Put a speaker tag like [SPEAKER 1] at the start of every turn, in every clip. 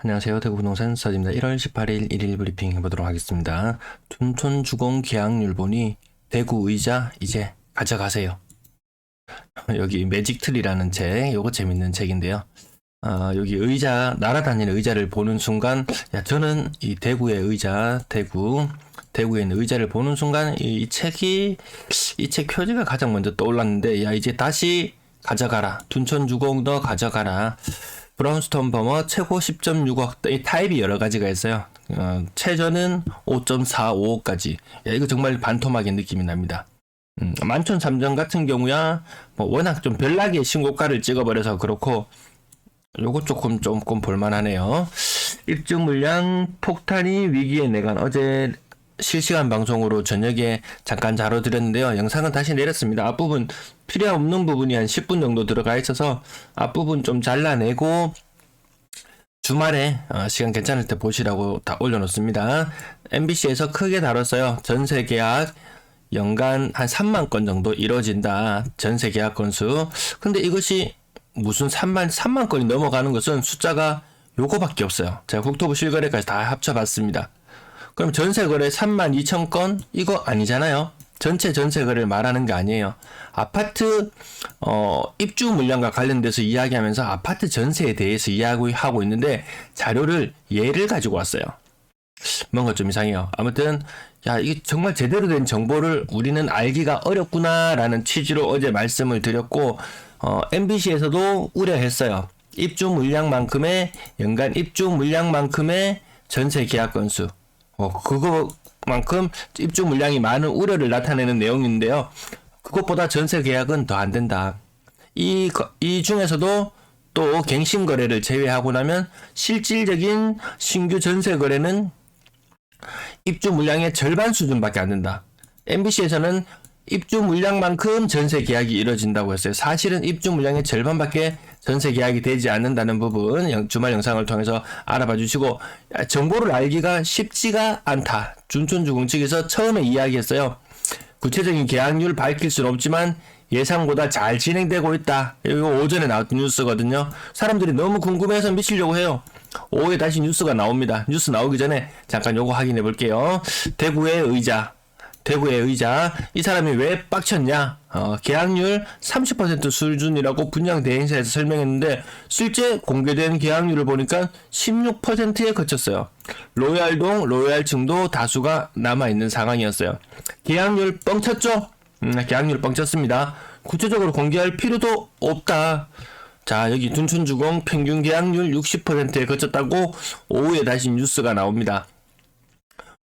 [SPEAKER 1] 안녕하세요. 대구부동산 서입니다. 1월 18일 1일 브리핑 해보도록 하겠습니다. 둔촌주공 계약률 보니 대구 의자 이제 가져가세요. 여기 매직트리라는 책, 요거 재밌는 책인데요. 여기 의자, 날아다니는 의자를 보는 순간, 야, 저는 이 대구의 의자, 대구에 있는 의자를 보는 순간 이 책 표지가 가장 먼저 떠올랐는데, 야, 이제 다시 가져가라. 둔촌주공 너 가져가라. 브라운스톤 버머 최고 10.6억, 이 타입이 여러 가지가 있어요. 최저는 5.455까지. 야, 이거 정말 반토막의 느낌이 납니다. 만촌 3전 같은 경우야, 뭐 워낙 좀 별나게 신고가를 찍어버려서 그렇고, 요거 조금 볼만하네요. 입주 물량 폭탄이 위기에 내간, 어제 실시간 방송으로 저녁에 잠깐 다뤄드렸는데요. 영상은 다시 내렸습니다. 앞부분 필요 없는 부분이 한 10분 정도 들어가 있어서 앞부분 좀 잘라내고 주말에 시간 괜찮을 때 보시라고 다 올려놓습니다. MBC에서 크게 다뤘어요. 전세 계약 연간 한 3만 건 정도 이루어진다. 전세 계약 건수. 근데 이것이 무슨 3만 건이 넘어가는 것은 숫자가 요거밖에 없어요. 제가 국토부 실거래까지 다 합쳐봤습니다. 그럼 전세거래 32,000건? 이거 아니잖아요. 전체 전세거래를 말하는 게 아니에요. 아파트 입주 물량과 관련돼서 이야기하면서 아파트 전세에 대해서 이야기하고 있는데 자료를 예를 가지고 왔어요. 뭔가 좀 이상해요. 아무튼 야, 이게 정말 제대로 된 정보를 우리는 알기가 어렵구나라는 취지로 어제 말씀을 드렸고, MBC에서도 우려했어요. 입주 물량만큼의 연간 입주 물량만큼의 전세 계약 건수. 그거만큼 입주 물량이 많은 우려를 나타내는 내용인데요. 그것보다 전세 계약은 더 안 된다. 이 중에서도 또 갱신 거래를 제외하고 나면 실질적인 신규 전세 거래는 입주 물량의 절반 수준밖에 안 된다. MBC에서는 입주 물량만큼 전세 계약이 이루어진다고 했어요. 사실은 입주 물량의 절반밖에 전세 계약이 되지 않는다는 부분 주말 영상을 통해서 알아봐 주시고, 정보를 알기가 쉽지가 않다. 둔촌주공 측에서 처음에 이야기했어요. 구체적인 계약률 밝힐 수는 없지만 예상보다 잘 진행되고 있다. 이거 오전에 나왔던 뉴스거든요. 사람들이 너무 궁금해서 미치려고 해요. 오후에 다시 뉴스가 나옵니다. 뉴스 나오기 전에 잠깐 요거 확인해 볼게요. 대구의 의자, 이 사람이 왜 빡쳤냐? 계약률 30% 수준이라고 분양 대행사에서 설명했는데 실제 공개된 계약률을 보니까 16%에 그쳤어요. 로얄동, 로얄층도 다수가 남아있는 상황이었어요. 계약률 뻥쳤죠? 계약률 뻥쳤습니다. 구체적으로 공개할 필요도 없다. 자, 여기 둔촌주공 평균 계약률 60%에 그쳤다고 오후에 다시 뉴스가 나옵니다.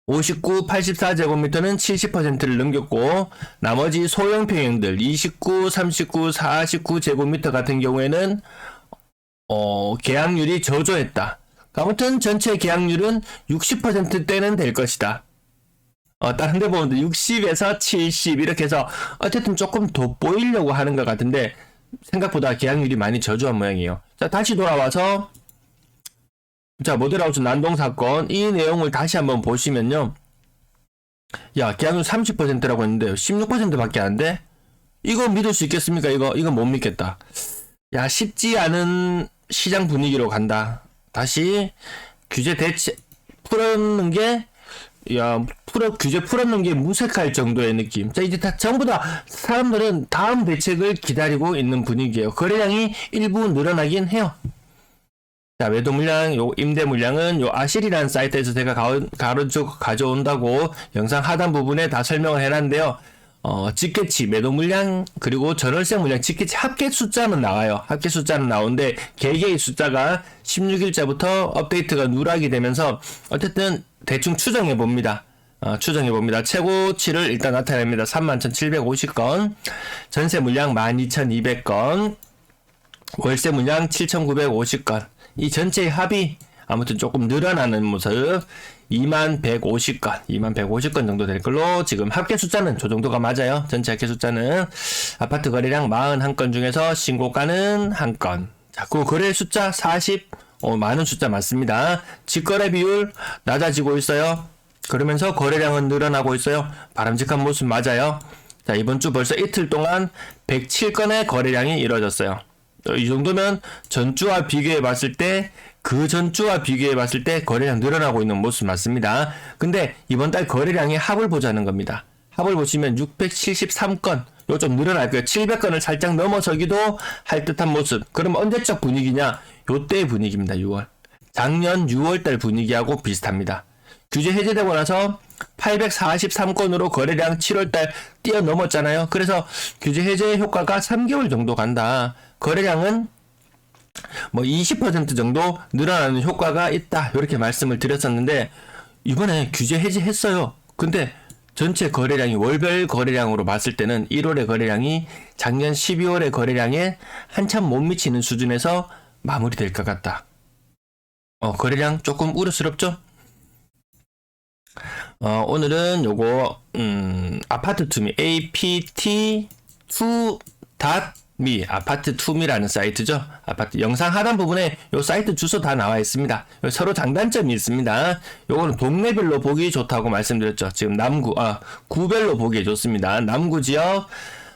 [SPEAKER 1] 59, 84제곱미터는 70%를 넘겼고, 나머지 소형 평형들 29, 39, 49제곱미터 같은 경우에는 계약률이 저조했다. 아무튼 전체 계약률은 60%대는 될 것이다. 다른 데 보면 60에서 70 이렇게 해서 어쨌든 조금 돋보이려고 하는 것 같은데 생각보다 계약률이 많이 저조한 모양이에요. 자, 다시 돌아와서 자, 모델하우스 난동 사건, 이 내용을 다시 한번 보시면요. 야, 계약률 30%라고 했는데 16%밖에 안 돼? 이거 믿을 수 있겠습니까? 이거 못 믿겠다. 야, 쉽지 않은 시장 분위기로 간다. 다시 규제 풀었는 게, 규제 풀었는 게 무색할 정도의 느낌. 자, 이제 전부 다 사람들은 다음 대책을 기다리고 있는 분위기예요. 거래량이 일부 늘어나긴 해요. 자, 매도 물량, 임대 물량은 아실이라는 사이트에서 제가 가져온다고 영상 하단 부분에 다 설명을 해놨는데요. 직계치, 매도 물량, 그리고 전월세 물량, 직계치 합계 숫자는 나와요. 합계 숫자는 나오는데, 개개의 숫자가 16일자부터 업데이트가 누락이 되면서, 어쨌든 대충 추정해봅니다. 최고치를 일단 나타냅니다. 31,750건, 전세 물량 12,200건, 월세 물량 7,950건, 이 전체의 합이 아무튼 조금 늘어나는 모습. 2150건 정도 될 걸로 지금 합계 숫자는 저 정도가 맞아요. 전체 합계 숫자는 아파트 거래량 41건 중에서 신고가는 1건. 자, 그 거래 숫자 40, 많은 숫자 맞습니다. 직거래 비율 낮아지고 있어요. 그러면서 거래량은 늘어나고 있어요. 바람직한 모습 맞아요. 자, 이번 주 벌써 이틀 동안 107건의 거래량이 이루어졌어요. 이 정도면 전주와 비교해 봤을 때, 그 전주와 비교해 봤을 때 거래량 늘어나고 있는 모습 맞습니다. 근데 이번 달 거래량의 합을 보자는 겁니다. 합을 보시면 673건, 요 좀 늘어날 거예요. 700건을 살짝 넘어서기도 할 듯한 모습. 그럼 언제적 분위기냐? 요때의 분위기입니다. 6월. 작년 6월달 분위기하고 비슷합니다. 규제 해제되고 나서 843건으로 거래량 7월달 뛰어넘었잖아요. 그래서 규제 해제 효과가 3개월 정도 간다. 거래량은 뭐 20% 정도 늘어나는 효과가 있다. 이렇게 말씀을 드렸었는데 이번에 규제 해제했어요. 근데 전체 거래량이 월별 거래량으로 봤을 때는 1월의 거래량이 작년 12월의 거래량에 한참 못 미치는 수준에서 마무리될 것 같다. 거래량 조금 우려스럽죠? 오늘은 요거 아파트 투미 apt2.me 아파트2미라는 사이트죠. 아파트 영상 하단 부분에 요 사이트 주소 다 나와 있습니다. 서로 장단점이 있습니다. 요거는 동네별로 보기 좋다고 말씀드렸죠. 지금 구별로 보기 좋습니다. 남구 지역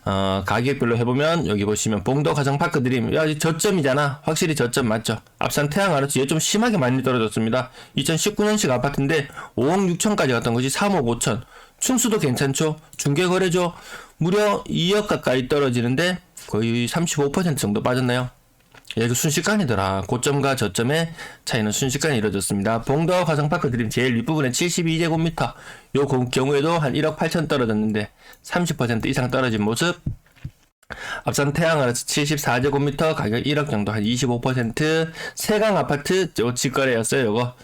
[SPEAKER 1] 가격별로 해보면 여기 보시면 봉도 가정파크 드림 저점이잖아. 확실히 저점 맞죠. 앞산 태양아르츠 얘 좀 심하게 많이 떨어졌습니다. 2019년식 아파트인데 5억 6천까지 갔던 것이 3억 5천. 층수도 괜찮죠. 중개거래죠. 무려 2억 가까이 떨어지는데 거의 35% 정도 빠졌나요? 얘가 순식간이더라. 고점과 저점의 차이는 순식간에 이루어졌습니다. 봉도 가정파크 드림 제일 윗부분에 72제곱미터 요 경우에도 한 1억 8천 떨어졌는데 30% 이상 떨어진 모습. 앞산 태양아르츠 74제곱미터 가격 1억 정도 한 25%. 세강 아파트 요 직거래였어요. 요거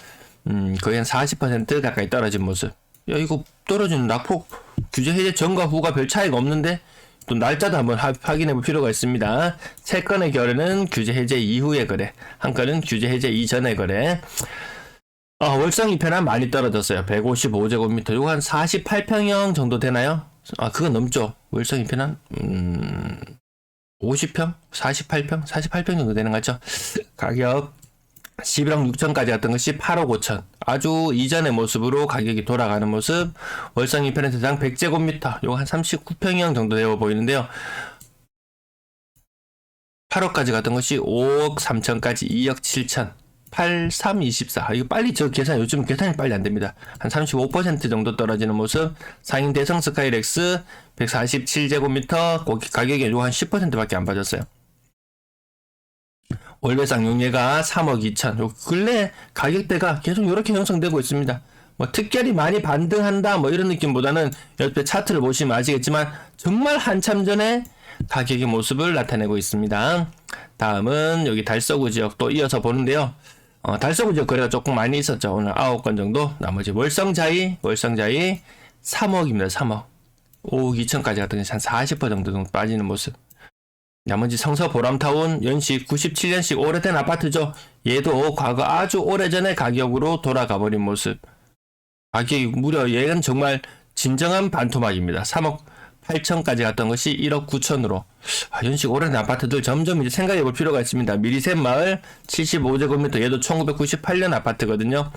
[SPEAKER 1] 거의 한 40% 가까이 떨어진 모습. 야 이거 떨어지는 낙폭 규제 해제 전과 후가 별 차이가 없는데 또 날짜도 한번 확인해 볼 필요가 있습니다. 3건의 거래는 규제 해제 이후의 거래, 한 건은 규제 해제 이전의 거래. 월성 2편은 많이 떨어졌어요. 155제곱미터, 요거 한 48평형 정도 되나요? 그건 넘죠. 월성 2편은 50평? 48평? 48평 정도 되는 거죠. 가격 11억 6천까지 갔던 것이 8억 5천. 아주 이전의 모습으로 가격이 돌아가는 모습. 월성 2편의 대장 100제곱미터. 요거 한 39평형 정도 되어 보이는데요. 8억까지 갔던 것이 5억 3천까지 2억 7천. 8324. 이거 빨리 요즘 계산이 빨리 안 됩니다. 한 35% 정도 떨어지는 모습. 상인 대성 스카이렉스 147제곱미터. 가격이 요거 한 10%밖에 안 빠졌어요. 월배상 용예가 3억 2천. 요 근래 가격대가 계속 이렇게 형성되고 있습니다. 뭐 특별히 많이 반등한다 뭐 이런 느낌보다는 옆에 차트를 보시면 아시겠지만 정말 한참 전에 가격의 모습을 나타내고 있습니다. 다음은 여기 달서구 지역도 이어서 보는데요. 달서구 지역 거래가 조금 많이 있었죠. 오늘 9건 정도. 나머지 월성자이 3억입니다. 3억. 5억 2천까지 갔더니 한 40% 정도 빠지는 모습. 나머지 성서 보람타운 연식 97년식 오래된 아파트죠. 얘도 과거 아주 오래전의 가격으로 돌아가 버린 모습. 가격이 무려 얘는 정말 진정한 반토막입니다. 3억 8천까지 갔던 것이 1억 9천으로. 연식 오래된 아파트들 점점 이제 생각해 볼 필요가 있습니다. 미리샘 마을 75제곱미터 얘도 1998년 아파트거든요.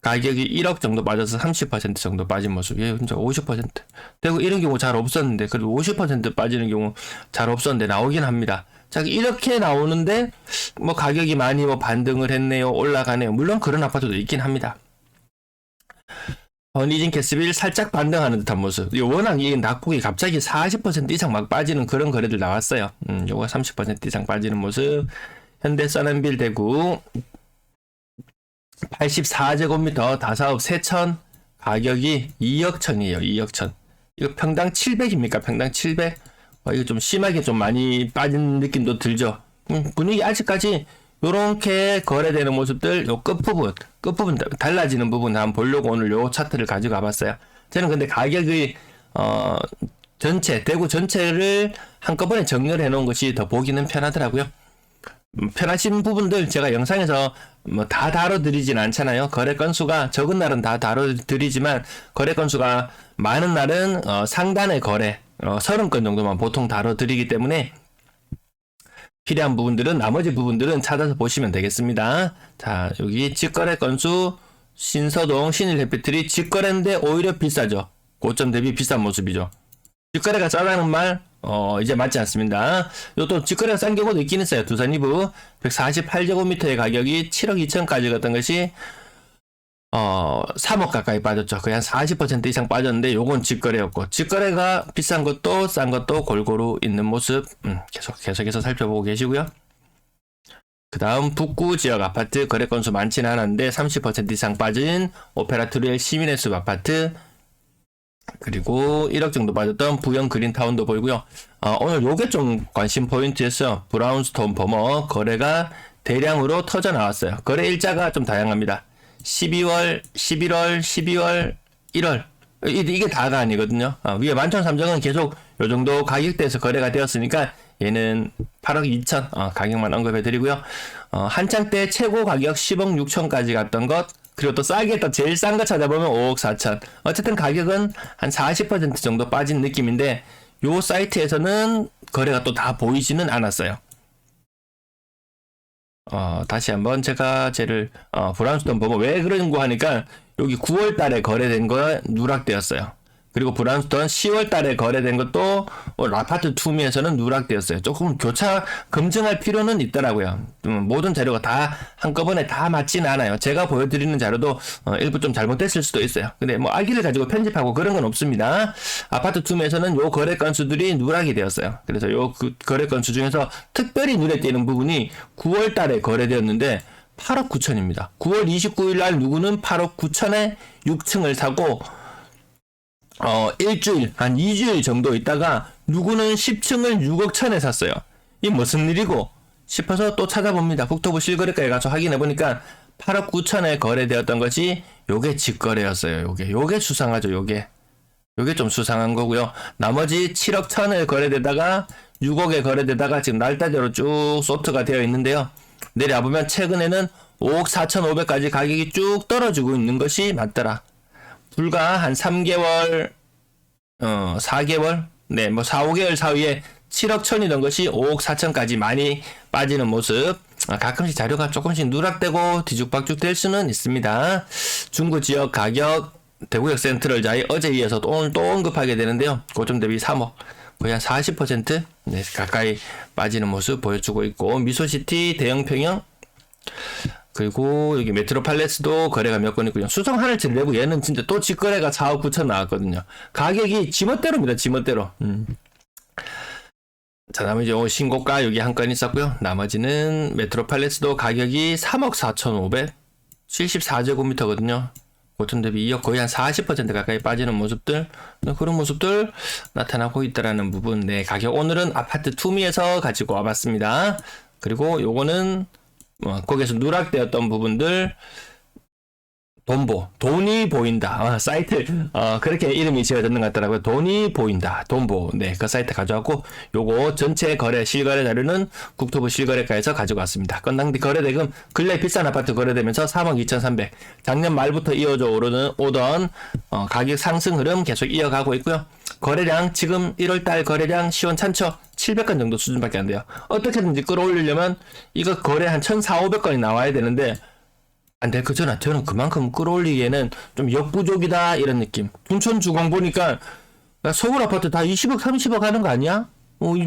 [SPEAKER 1] 가격이 1억 정도 빠져서 30% 정도 빠진 모습. 예, 진짜 50%. 되고 이런 경우 잘 없었는데, 그래도 50% 빠지는 경우 잘 없었는데 나오긴 합니다. 자, 이렇게 나오는데, 뭐 가격이 많이 뭐 반등을 했네요. 올라가네요. 물론 그런 아파트도 있긴 합니다. 버니진 캐스빌 살짝 반등하는 듯한 모습. 워낙 이 낙폭이 갑자기 40% 이상 막 빠지는 그런 거래들 나왔어요. 요거 30% 이상 빠지는 모습. 현대 써낸빌 대구. 84제곱미터 다사업 3천. 가격이 2억 천이에요. 2억 천. 이거 평당 700입니까? 평당 700? 이거 좀 심하게 좀 많이 빠진 느낌도 들죠. 분위기 아직까지 요렇게 거래되는 모습들, 요 끝부분 달라지는 부분 한번 보려고 오늘 요 차트를 가지고 와봤어요. 저는 근데 가격이, 대구 전체를 한꺼번에 정렬해 놓은 것이 더 보기는 편하더라고요. 편하신 부분들 제가 영상에서 뭐 다 다뤄드리진 않잖아요. 거래 건수가 적은 날은 다 다뤄드리지만 거래 건수가 많은 날은 상단의 거래 30건 정도만 보통 다뤄드리기 때문에 필요한 부분들은 나머지 부분들은 찾아서 보시면 되겠습니다. 자, 여기 직거래 건수 신서동 신일해피틀이 직거래인데 오히려 비싸죠. 고점 대비 비싼 모습이죠. 직거래가 싸다는 말 이제 맞지 않습니다. 요또 직거래가 싼 경우도 있긴 있어요. 두산 이브 148제곱미터의 가격이 7억 2천까지 갔던 것이 3억 가까이 빠졌죠. 거의 한 40% 이상 빠졌는데 요건 직거래였고, 직거래가 비싼 것도 싼 것도 골고루 있는 모습 계속해서 살펴보고 계시고요. 그 다음 북구 지역 아파트 거래 건수 많지는 않았는데 30% 이상 빠진 오페라트루엘 시민의 숲 아파트, 그리고 1억 정도 빠졌던 부영 그린타운도 보이고요. 오늘 요게 좀 관심 포인트였어요. 브라운스톤 버머 거래가 대량으로 터져 나왔어요. 거래 일자가 좀 다양합니다. 12월, 11월, 12월, 1월 이게 다가 아니거든요. 위에 11,300은 계속 요 정도 가격대에서 거래가 되었으니까 얘는 8억 2천 가격만 언급해 드리고요. 한창 때 최고 가격 10억 6천까지 갔던 것, 그리고 또 싸게 또 제일 싼 거 찾아보면 5억 4천. 어쨌든 가격은 한 40% 정도 빠진 느낌인데 요 사이트에서는 거래가 또 다 보이지는 않았어요. 다시 한번 제가 쟤를 브라운스톤 보면 왜 그런 거 하니까 여기 9월 달에 거래된 거 누락되었어요. 그리고 브라운스톤 10월 달에 거래된 것도 아파트 투미에서는 누락되었어요. 조금 교차 검증할 필요는 있더라고요. 모든 자료가 다 한꺼번에 다 맞지는 않아요. 제가 보여드리는 자료도 일부 좀 잘못됐을 수도 있어요. 근데 뭐 알기를 가지고 편집하고 그런 건 없습니다. 아파트 투미에서는 요 거래 건수들이 누락이 되었어요. 그래서 요 거래 건수 중에서 특별히 눈에 띄는 부분이 9월 달에 거래되었는데 8억 9천입니다. 9월 29일 날 누구는 8억 9천에 6층을 사고 일주일, 한 2주일 정도 있다가 누구는 10층을 6억 천에 샀어요. 이 무슨 일이고 싶어서 또 찾아봅니다. 국토부 실거래가에 가서 확인해보니까 8억 9천에 거래되었던 것이 요게 직거래였어요. 요게 수상하죠. 요게 좀 수상한 거고요. 나머지 7억 천에 거래되다가 6억에 거래되다가 지금 날짜대로 쭉 소트가 되어 있는데요. 내려보면 최근에는 5억 4,500까지 가격이 쭉 떨어지고 있는 것이 맞더라. 불과 한 3개월, 4개월, 네, 뭐 4, 5개월 사이에 7억 천이던 것이 5억 4천까지 많이 빠지는 모습. 가끔씩 자료가 조금씩 누락되고 뒤죽박죽 될 수는 있습니다. 중구 지역 가격, 대구역 센트럴자이 어제 이어서 오늘 또 언급하게 되는데요. 고점 대비 3억, 거의 한 40% 네, 가까이 빠지는 모습 보여주고 있고, 미소시티, 대형평형, 그리고 여기 메트로팔레스도 거래가 몇 건 있고요. 수성 하늘칠 내부 얘는 진짜 또 직거래가 4억 9천 나왔거든요. 가격이 지멋대로입니다. 지멋대로. 자, 나머지 신고가 여기 한 건 있었고요. 나머지는 메트로팔레스도 가격이 3억 4,500, 74제곱미터거든요. 고점 대비 2억, 거의 한 40% 가까이 빠지는 모습들, 그런 모습들 나타나고 있다라는 부분. 네, 가격 오늘은 아파트 투미에서 가지고 와봤습니다. 그리고 요거는 거기에서 누락되었던 부분들, 돈이 보인다. 사이트, 그렇게 이름이 지어졌는 것 같더라고요. 돈이 보인다. 돈보. 네, 그 사이트 가져왔고, 요거 전체 거래, 실거래 자료는 국토부 실거래가에서 가지고 왔습니다. 건당 거래대금, 근래 비싼 아파트 거래되면서 3억 2,300. 작년 말부터 이어져 오던, 가격 상승 흐름 계속 이어가고 있고요. 거래량, 지금 1월달 거래량 시원찮죠? 700건 정도 수준밖에 안 돼요. 어떻게든지 끌어올리려면, 이거 거래 한 1,400~500건이 나와야 되는데, 안 될 거잖아. 저는 그만큼 끌어올리기에는 좀 역부족이다 이런 느낌. 둔촌 주공 보니까 서울 아파트 다 20억 30억 하는 거 아니야?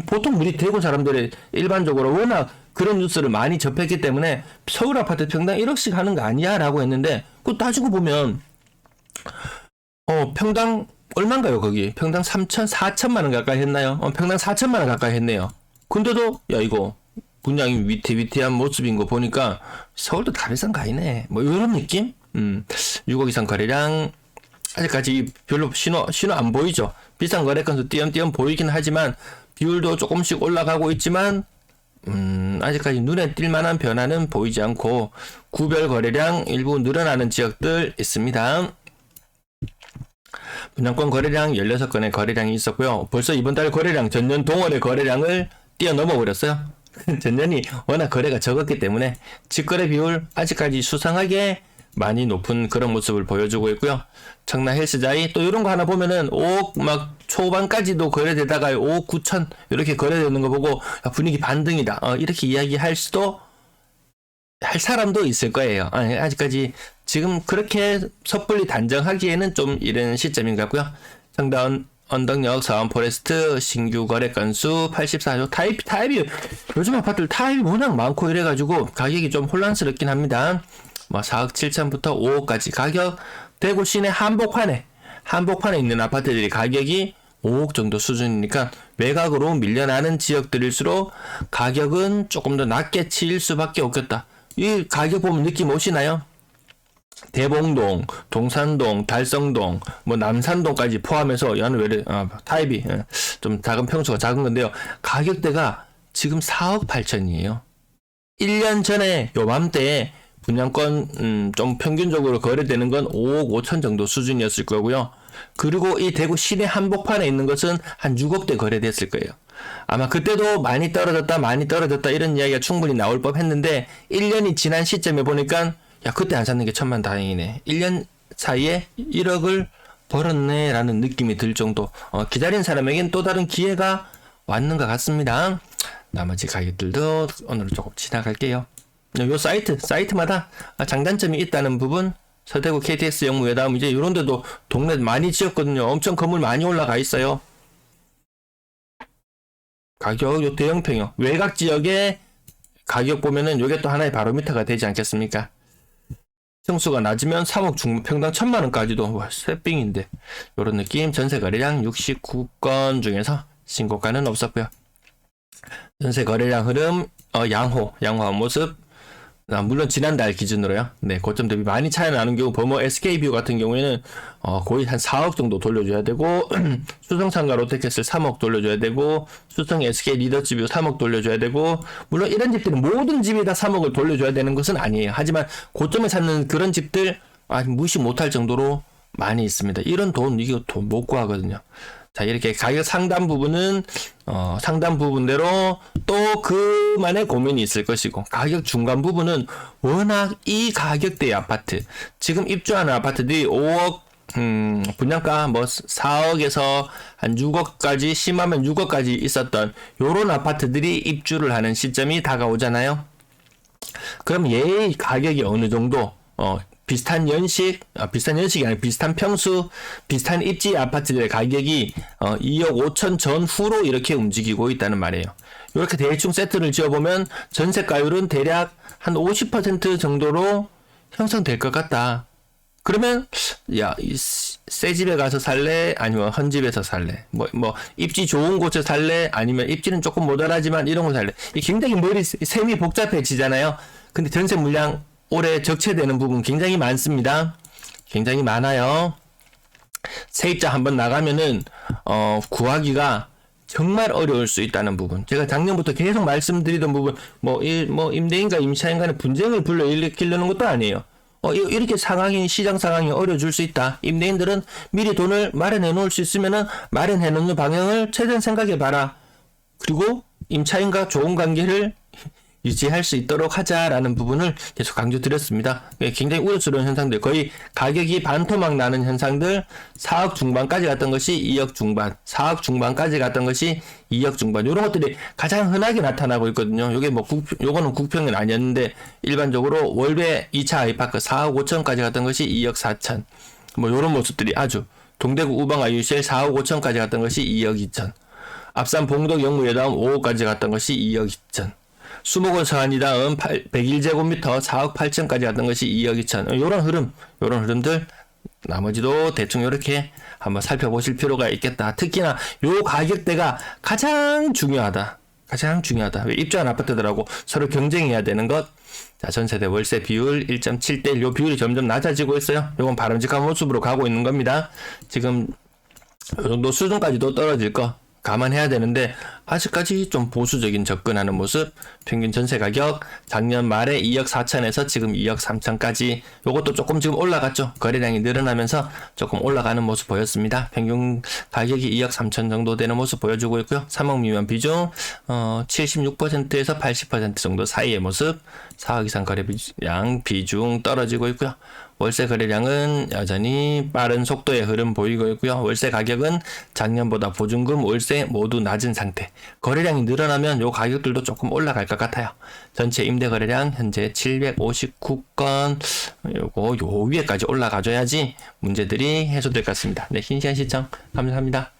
[SPEAKER 1] 보통 우리 대구 사람들이 일반적으로 워낙 그런 뉴스를 많이 접했기 때문에 서울 아파트 평당 1억씩 하는 거 아니야? 라고 했는데 그거 따지고 보면 평당 얼마인가요? 거기 평당 3천 4천만 원 가까이 했나요? 평당 4천만 원 가까이 했네요. 근데도 야 이거 분양이 위태위태한 모습인 거 보니까 서울도 다 비싼 거 아니네. 뭐 이런 느낌? 6억 이상 거래량 아직까지 별로 신호 안 보이죠. 비싼 거래 건수 띄엄띄엄 보이긴 하지만 비율도 조금씩 올라가고 있지만 아직까지 눈에 띌 만한 변화는 보이지 않고 구별 거래량 일부 늘어나는 지역들 있습니다. 분양권 거래량 16건의 거래량이 있었고요. 벌써 이번 달 거래량 전년 동월의 거래량을 뛰어넘어 버렸어요. 전년이 워낙 거래가 적었기 때문에 직거래 비율 아직까지 수상하게 많이 높은 그런 모습을 보여주고 있고요. 청라 헬스자이 또 이런 거 하나 보면은 5억 막 초반까지도 거래되다가 5억 9천 이렇게 거래되는 거 보고 분위기 반등이다 이렇게 이야기할 수도 할 사람도 있을 거예요. 아직까지 지금 그렇게 섣불리 단정하기에는 좀 이른 시점인 것 같고요. 정다운 언덕역 서원포레스트 신규 거래 건수 84조. 타입이 요즘 아파트들 타입이 워낙 많고 이래가지고 가격이 좀 혼란스럽긴 합니다. 뭐 4억 7천부터 5억까지 가격. 대구 시내 한복판에 있는 아파트들이 가격이 5억 정도 수준이니까 외곽으로 밀려나는 지역들일수록 가격은 조금 더 낮게 칠 수밖에 없겠다. 이 가격 보면 느낌 오시나요? 대봉동, 동산동, 달성동, 뭐 남산동까지 포함해서 타입이 좀 작은 평수가 작은 건데요. 가격대가 지금 4억 8천이에요. 1년 전에 요맘때에 분양권 좀 평균적으로 거래되는 건 5억 5천 정도 수준이었을 거고요. 그리고 이 대구 시내 한복판에 있는 것은 한 6억대 거래됐을 거예요. 아마 그때도 많이 떨어졌다 이런 이야기가 충분히 나올 법했는데 1년이 지난 시점에 보니까 야, 그때 안 샀는 게 천만다행이네. 1년 사이에 1억을 벌었네 라는 느낌이 들 정도. 기다린 사람에겐 또 다른 기회가 왔는 것 같습니다. 나머지 가격들도 오늘 조금 지나갈게요. 요 사이트마다 장단점이 있다는 부분. 서대구 KTX 영무회담 이제 이런 데도 동네 많이 지었거든요. 엄청 건물 많이 올라가 있어요. 가격 요 대형평형 외곽 지역의 가격 보면은 요게 또 하나의 바로미터가 되지 않겠습니까? 평수가 낮으면 3억 중반 평당 1,000만원까지도 쇠빙인데 요런 느낌. 전세 거래량 69건 중에서 신고가는 없었고요. 전세 거래량 흐름 양호한 모습. 물론 지난달 기준으로요. 네, 고점 대비 많이 차이 나는 경우 버머 SK뷰 같은 경우에는 거의 한 4억 정도 돌려줘야 되고 수성상가 롯데캐슬 3억 돌려줘야 되고 수성 SK 리더츠뷰 3억 돌려줘야 되고 물론 이런 집들은 모든 집이 다 3억을 돌려줘야 되는 것은 아니에요. 하지만 고점에 찾는 그런 집들 무시 못할 정도로 많이 있습니다. 이런 이거 돈 못 구하거든요. 자, 이렇게 가격 상단 부분은 상단 부분대로 또 그만의 고민이 있을 것이고, 가격 중간 부분은 워낙 이 가격대의 아파트, 지금 입주하는 아파트들이 5억 분양가 4억에서 한 6억까지, 심하면 6억까지 있었던 요런 아파트들이 입주를 하는 시점이 다가오잖아요. 그럼 얘의 가격이 어느 정도 비슷한 연식이 아니라 비슷한 평수, 비슷한 입지 아파트들의 가격이 2억 5천 전후로 이렇게 움직이고 있다는 말이에요. 이렇게 대충 세트를 지어보면 전세가율은 대략 한 50% 정도로 형성될 것 같다. 그러면 새 집에 가서 살래? 아니면 헌 집에서 살래? 입지 좋은 곳에 살래? 아니면 입지는 조금 모자라지만 이런 곳 살래? 이 굉장히 셈이 복잡해지잖아요. 근데 전세 물량 올해 적체되는 부분 굉장히 많습니다. 굉장히 많아요. 세입자 한번 나가면은 구하기가 정말 어려울 수 있다는 부분. 제가 작년부터 계속 말씀드리던 부분, 임대인과 임차인간의 분쟁을 불러일으키려는 것도 아니에요. 이렇게 시장 상황이 어려워질 수 있다. 임대인들은 미리 돈을 마련해 놓을 수 있으면은 마련해 놓는 방향을 최대한 생각해 봐라. 그리고 임차인과 좋은 관계를 유지할 수 있도록 하자라는 부분을 계속 강조드렸습니다. 굉장히 우려스러운 현상들, 거의 가격이 반토막 나는 현상들, 4억 중반까지 갔던 것이 2억 중반, 4억 중반까지 갔던 것이 2억 중반, 이런 것들이 가장 흔하게 나타나고 있거든요. 요거는 국평은 아니었는데 일반적으로 월배 2차 아이파크 4억 5천까지 갔던 것이 2억 4천, 요런 모습들이 아주, 동대구 우방 IUCL 4억 5천까지 갔던 것이 2억 2천, 앞산 봉덕 영무회담 5억까지 갔던 것이 2억 2천, 수목원 서안이다음 101제곱미터 4억 8천까지 갔던 것이 2억 2천. 요런 흐름들 나머지도 대충 요렇게 한번 살펴보실 필요가 있겠다. 특히나 요 가격대가 가장 중요하다. 왜 입주한 아파트들하고 서로 경쟁해야 되는 것. 자, 전세대 월세 비율 1.7대1, 요 비율이 점점 낮아지고 있어요. 요건 바람직한 모습으로 가고 있는 겁니다. 지금 요 정도 수준까지도 떨어질 거 감안해야 되는데 아직까지 좀 보수적인 접근하는 모습. 평균 전세 가격 작년 말에 2억 4천에서 지금 2억 3천까지, 요것도 조금 지금 올라갔죠. 거래량이 늘어나면서 조금 올라가는 모습 보였습니다. 평균 가격이 2억 3천 정도 되는 모습 보여주고 있고요. 3억 미만 비중 76%에서 80% 정도 사이의 모습. 4억 이상 거래량 비중 떨어지고 있고요. 월세 거래량은 여전히 빠른 속도의 흐름 보이고 있고요. 월세 가격은 작년보다 보증금, 월세 모두 낮은 상태. 거래량이 늘어나면 요 가격들도 조금 올라갈 것 같아요. 전체 임대 거래량 현재 759건, 요 위에까지 올라가줘야지 문제들이 해소될 것 같습니다. 네, 긴 시간 시청 감사합니다.